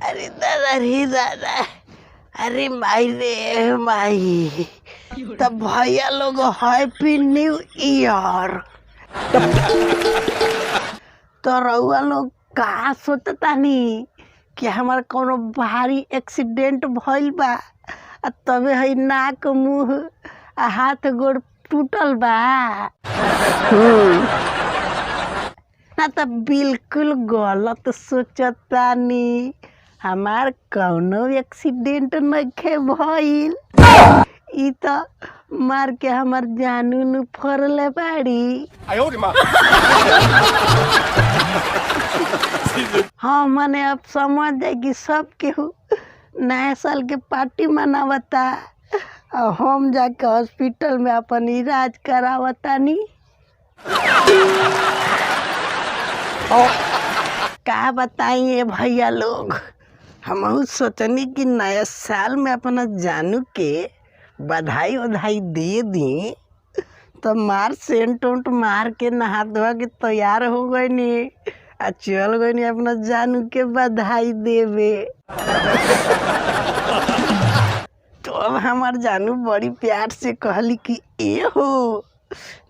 अरे दादा रे दादा, अरे माई रे माई, तब भैया लोग हैप्पी न्यू ईयर। तो रउआ लोग का सोचतानी कि हमार कोनो भारी एक्सीडेंट भइल बा तबे है नाक मुँह हाथ गोड़ टूटल बा। ना तो बिल्कुल गलत सोचतानी, हमार कौनो एक्सीडेंट नइखे भइल। ई तो मार के हमार जानू नु फरले बाड़ी। हाँ मने अब समझ जाए कि सब केहू नया साल के पार्टी मनावता और हम जाके हॉस्पिटल में अपन इलाज करावतानी। का बताइए भैया लोग, हम सोचनी कि नया साल में अपना जानू के बधाई वधाई दे दी, तो मार सेंट उंट मार के नहा धोआ के तैयार हो गए नी आ चल गए नी अपना जानू के बधाई देवे। तो अब हमार जानू बड़ी प्यार से कहली कि ए हो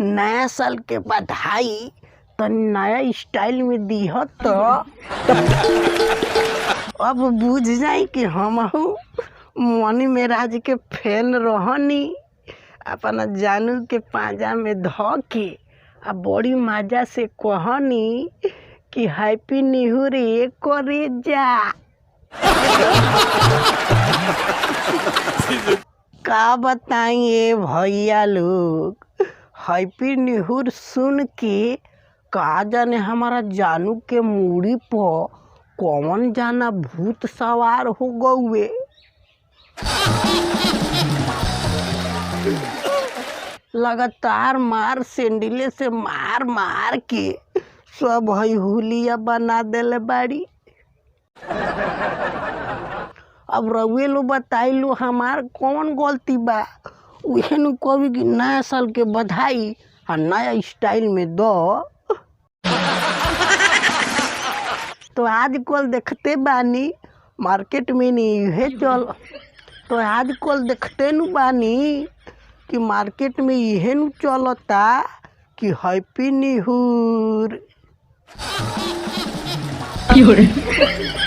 नया साल के बधाई तो नया स्टाइल में दीह तो अब बुझ जाई कि हम मनी मेराज के फैन रहनी। अपना जानू के पांजा में धो के आ बड़ी मजा से कहनी कि हैप्पी न्यू ईयर करे जा। का बताइए भैया लोग, हैप्पी न्यू ईयर सुन के का जाने हमारा जानू के मूड़ी पर कौन जाना भूत सवार हो गए। लगातार मार सेंडिले से मार मार के सब है हुलिया बना देले बाड़ी। अब रउए लो बताइलो हमार कौन गलती बा। उहे नु कभी कि नया साल के बधाई और नया स्टाइल में दो। तो आजकल देखते बानी मार्केट में नहीं है चल, तो आजकल देखते नु बानी कि मार्केट में यह नु चलता कि हैप्पी न्यू ईयर।